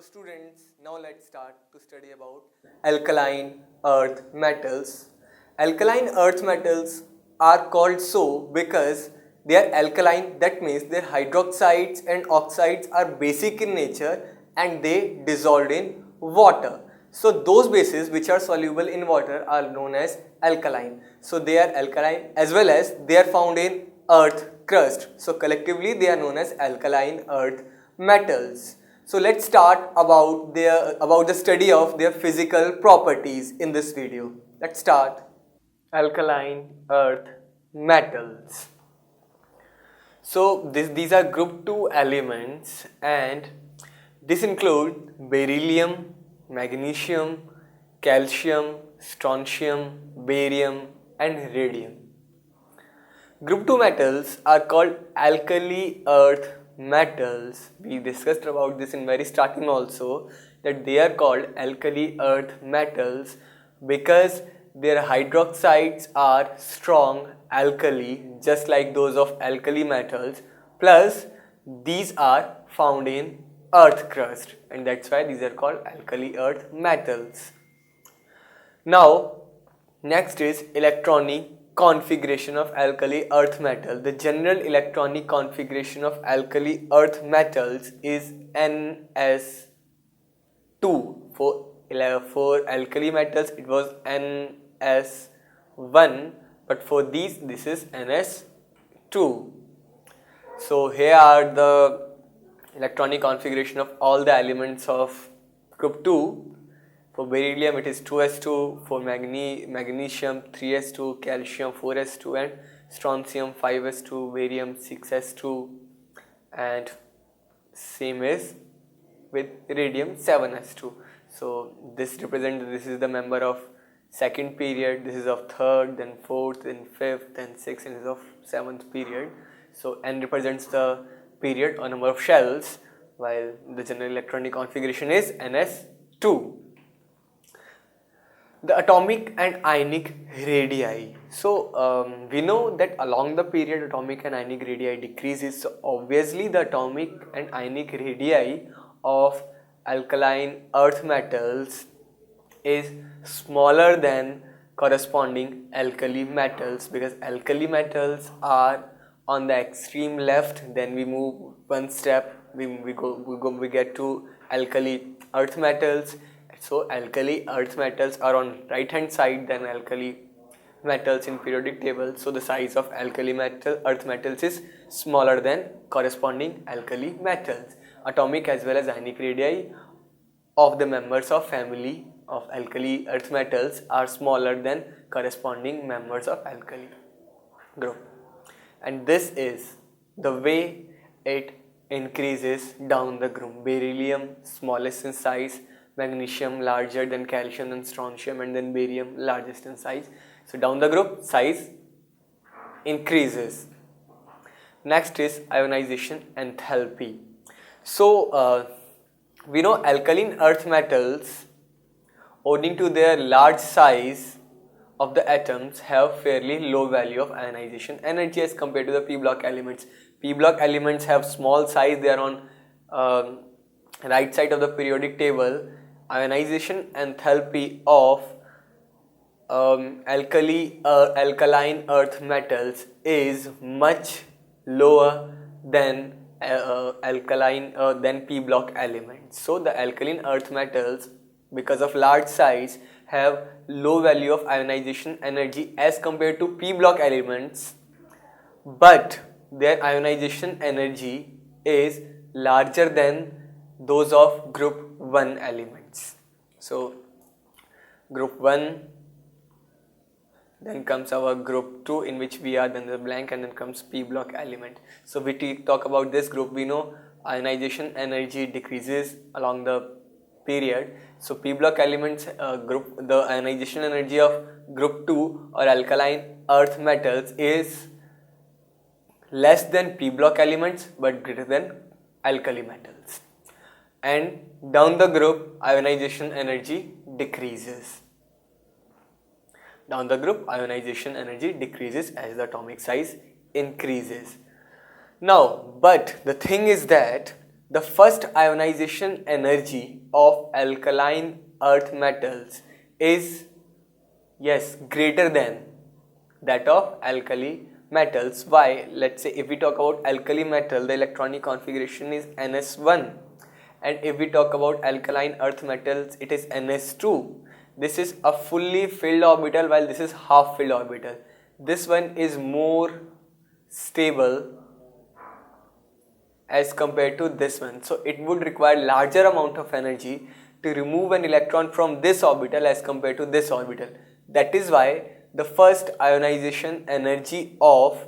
So students, now let's start to study about alkaline earth metals. Alkaline earth metals are called so because they are alkaline, that means their hydroxides and oxides are basic in nature and they dissolved in water. So those bases which are soluble in water are known as alkaline. So they are alkaline as well as they are found in earth crust. So collectively they are known as alkaline earth metals. So let's start about the study of their physical properties in this video. Let's start. Alkaline earth metals. So these are group 2 elements and this include beryllium, magnesium, calcium, strontium, barium and radium. Group 2 metals are called alkali earth metals. We discussed about this in very starting also, that they are called alkali earth metals because their hydroxides are strong alkali just like those of alkali metals, plus these are found in earth crust and that's why these are called alkali earth metals. Now next is electronic configuration of alkali earth metal. The general electronic configuration of alkali earth metals is Ns2. For alkali metals it was Ns1, but for these this is Ns2. So here are the electronic configuration of all the elements of group 2. For beryllium it is 2s2, for magnesium 3s2, calcium 4s2 and strontium 5s2, barium 6s2 and same is with radium 7s2. So this is the member of second period, this is of third, then fourth, then fifth, then sixth and this is of seventh period. So N represents the period or number of shells while the general electronic configuration is Ns2. The atomic and ionic radii. So we know that along the period atomic and ionic radii decreases. So obviously the atomic and ionic radii of alkaline earth metals is smaller than corresponding alkali metals, because alkali metals are on the extreme left, then we move one step, we get to alkali earth metals. So alkali earth metals are on right hand side than alkali metals in periodic table. So the size of alkali earth metals is smaller than corresponding alkali metals. Atomic as well as ionic radii of the members of family of alkali earth metals are smaller than corresponding members of alkali group. And this is the way it increases down the group. Beryllium smallest in size, magnesium larger than calcium and strontium, and then barium largest in size. So down the group size increases. Next is ionization enthalpy. So we know alkaline earth metals, owing to their large size of the atoms, have fairly low value of ionization energy as compared to the p block elements. P block elements have small size, they are on right side of the periodic table. Ionization enthalpy of alkaline earth metals is much lower than than p block elements. So the alkaline earth metals, because of large size, have low value of ionization energy as compared to p block elements, but their ionization energy is larger than those of group 1 elements. So group 1, then comes our group 2 in which we are, then the blank, and then comes p block element. So we talk about this group, we know ionization energy decreases along the period. So p block elements the ionization energy of group 2 or alkaline earth metals is less than p block elements but greater than alkali metals, and down the group ionization energy decreases. Down the group ionization energy decreases as the atomic size increases. Now, but the thing is that the first ionization energy of alkaline earth metals is, yes, greater than that of alkali metals. Why? Let's say if we talk about alkali metal, the electronic configuration is ns1, and if we talk about alkaline earth metals, it is ns2. This is a fully filled orbital while this is half filled orbital. This one is more stable as compared to this one, so it would require larger amount of energy to remove an electron from this orbital as compared to this orbital. That is why the first ionization energy of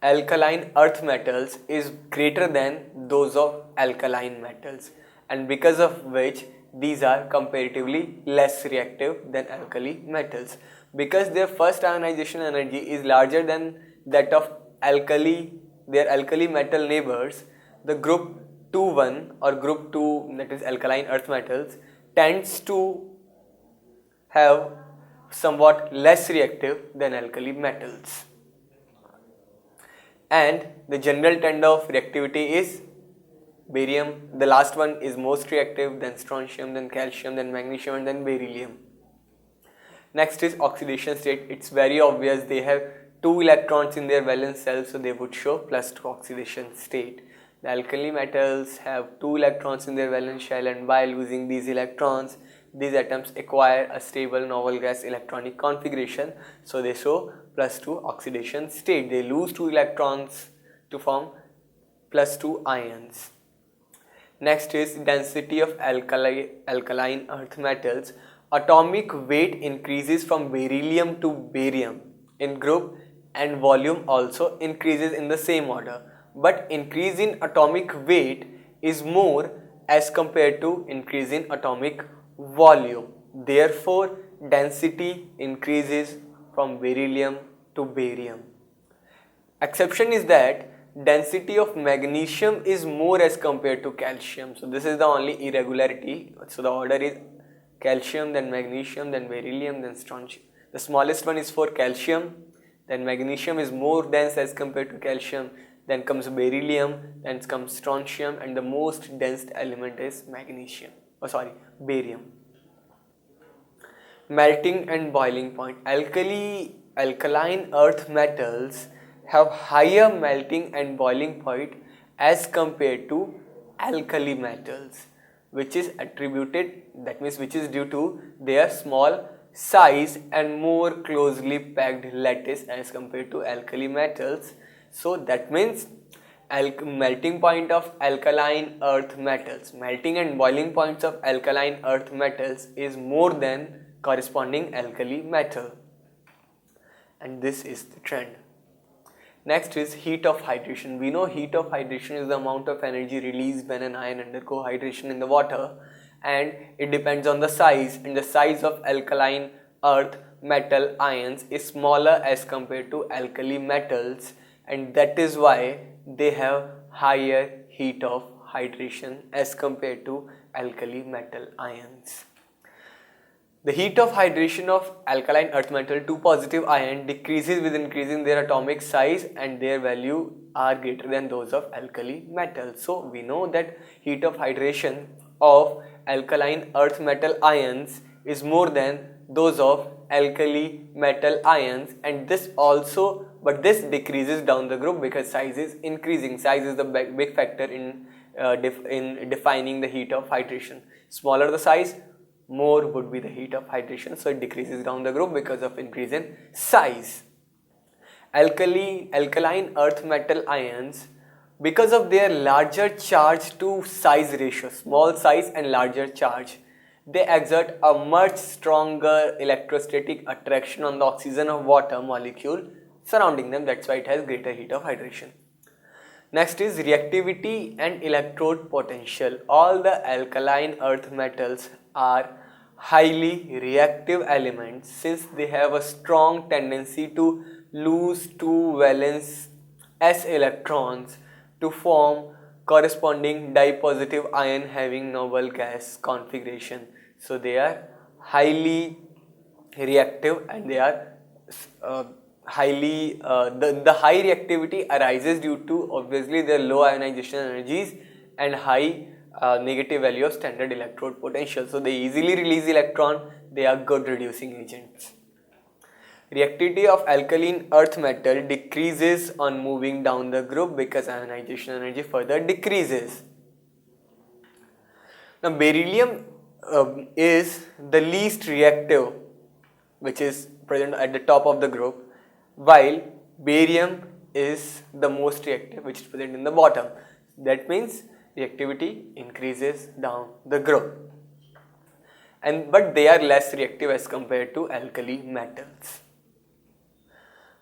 alkaline earth metals is greater than those of alkaline metals, and because of which these are comparatively less reactive than alkali metals, because their first ionization energy is larger than that of their alkali metal neighbors. The group 2,1 or group 2, that is alkaline earth metals, tends to have somewhat less reactive than alkali metals, and the general trend of reactivity is barium. The last one is most reactive, then strontium, then calcium, then magnesium, and then beryllium. Next is oxidation state. It's very obvious, they have 2 electrons in their valence shell, so they would show +2 oxidation state. The alkali metals have 2 electrons in their valence shell, and by losing these electrons, these atoms acquire a stable noble gas electronic configuration, so they show +2 oxidation state. They lose 2 electrons to form +2 ions. Next is density of alkaline earth metals. Atomic weight increases from beryllium to barium in group, and volume also increases in the same order, but increase in atomic weight is more as compared to increase in atomic volume. Therefore, density increases from beryllium to barium. Exception is that density of magnesium is more as compared to calcium. So this is the only irregularity. So the order is calcium, then magnesium, then beryllium, then strontium. The smallest one is for calcium, then magnesium is more dense as compared to calcium, then comes beryllium, then comes strontium, and the most dense element is barium. Melting and boiling point. Alkaline earth metals have higher melting and boiling point as compared to alkali metals, which is attributed, that means which is due to their small size and more closely packed lattice as compared to alkali metals. So that means melting point of alkaline earth metals, melting and boiling points of alkaline earth metals is more than corresponding alkali metal, and this is the trend. Next is heat of hydration. We know heat of hydration is the amount of energy released when an ion undergo hydration in the water, and it depends on the size, and the size of alkaline earth metal ions is smaller as compared to alkali metals, and that is why they have higher heat of hydration as compared to alkali metal ions. The heat of hydration of alkaline earth metal 2 positive ion decreases with increasing their atomic size, and their value are greater than those of alkali metal. So we know that heat of hydration of alkaline earth metal ions is more than those of alkali metal ions, and this also, but this decreases down the group because size is increasing. Size is the big factor in defining the heat of hydration. Smaller the size, more would be the heat of hydration, so it decreases down the group because of increase in size. Alkaline earth metal ions, because of their larger charge to size ratio, small size and larger charge, they exert a much stronger electrostatic attraction on the oxygen of water molecule surrounding them. That's why it has greater heat of hydration. Next is reactivity and electrode potential. All the alkaline earth metals are highly reactive elements since they have a strong tendency to lose 2 valence s electrons to form corresponding dipositive ion having noble gas configuration. So they are highly reactive, and they are the high reactivity arises due to obviously their low ionization energies and high negative value of standard electrode potential. So they easily release electron. They are good reducing agents. Reactivity of alkaline earth metal decreases on moving down the group because ionization energy further decreases. Now beryllium is the least reactive, which is present at the top of the group, while barium is the most reactive, which is present in the bottom. That means reactivity increases down the group, but they are less reactive as compared to alkali metals.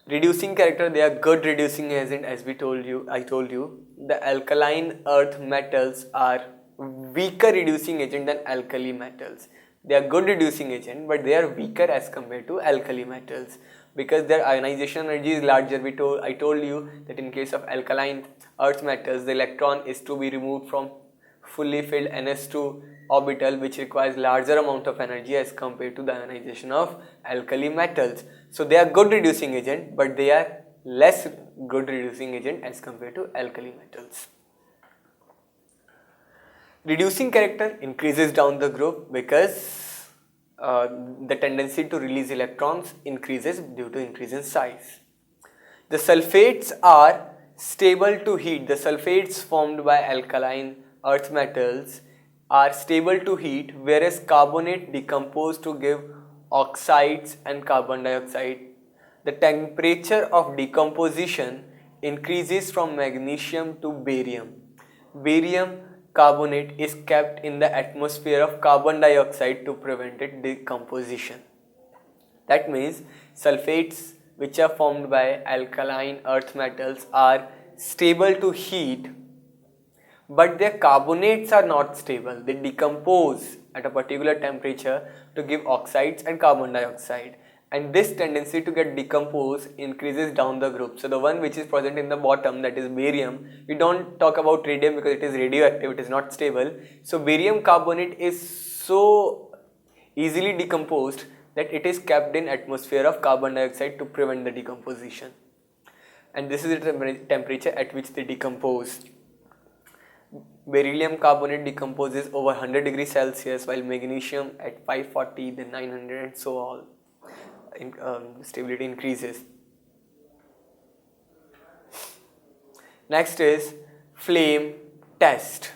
Reducing character, they are good reducing agent. As I told you, the alkaline earth metals are weaker reducing agent than alkali metals. They are good reducing agent, but they are weaker as compared to alkali metals because their ionization energy is larger. I told you that in case of alkaline earth metals, the electron is to be removed from fully filled ns2 orbital, which requires larger amount of energy as compared to the ionization of alkali metals. So they are good reducing agent, but they are less good reducing agent as compared to alkali metals. Reducing character increases down the group because the tendency to release electrons increases due to increase in size. The sulfates are stable to heat. The sulfates formed by alkaline earth metals are stable to heat, whereas carbonate decompose to give oxides and carbon dioxide. The temperature of decomposition increases from magnesium to barium. Barium carbonate is kept in the atmosphere of carbon dioxide to prevent its decomposition. That means sulfates which are formed by alkaline earth metals are stable to heat, but their carbonates are not stable. They decompose at a particular temperature to give oxides and carbon dioxide, and this tendency to get decomposed increases down the group. So the one which is present in the bottom, that is barium, we don't talk about radium because it is radioactive, it is not stable. So barium carbonate is so easily decomposed that it is kept in atmosphere of carbon dioxide to prevent the decomposition, and this is the temperature at which they decompose. Beryllium carbonate decomposes over 100 degrees Celsius, while magnesium at 540, then 900, and so on. Stability increases. Next is flame test.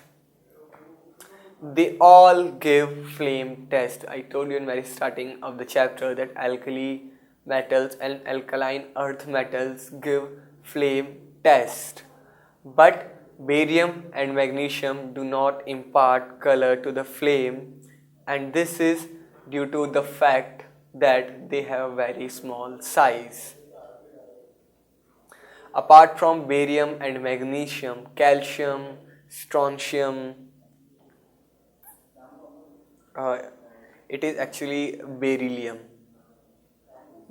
They all give flame test. I told you in very starting of the chapter that alkali metals and alkaline earth metals give flame test, but barium and magnesium do not impart color to the flame, and this is due to the fact that they have very small size. Apart from barium and magnesium, calcium, strontium, it is actually beryllium.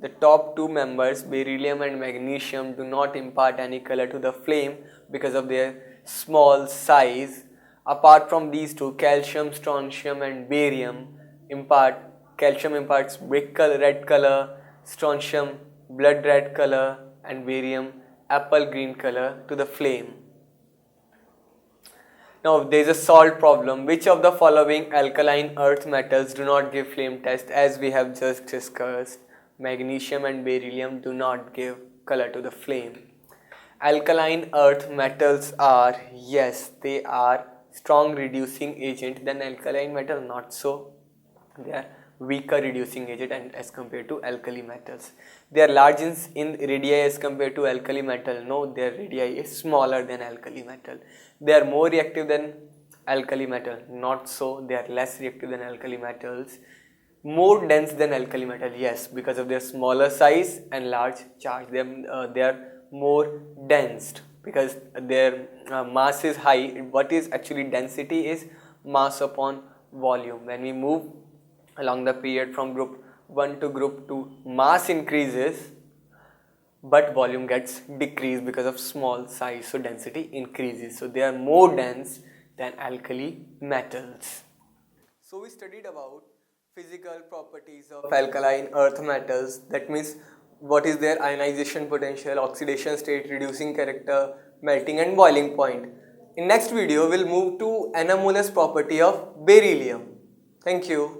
The top two members, beryllium and magnesium, do not impart any color to the flame because of their small size. Apart from these two, calcium, strontium and barium calcium imparts brick color, red color, strontium blood red color, and barium apple green color to the flame. Now there is a solved problem. Which of the following alkaline earth metals do not give flame test? As we have just discussed, magnesium and beryllium do not give color to the flame. Alkaline earth metals are, yes, they are strong reducing agent than alkaline metal, not so. They are weaker reducing agent and as compared to alkali metals. They are large in radii as compared to alkali metal. No, their radii is smaller than alkali metal. They are more reactive than alkali metal. Not so. They are less reactive than alkali metals. More dense than alkali metal. Yes, because of their smaller size and large charge. They are more dense because their mass is high. What is actually density is mass upon volume. When we move along the period from group 1 to group 2, mass increases but volume gets decreased because of small size, so density increases. So they are more dense than alkali metals. So we studied about physical properties of alkaline earth metals. That means what is their ionization potential, oxidation state, reducing character, melting and boiling point. In next video, we'll move to anomalous property of beryllium. Thank you.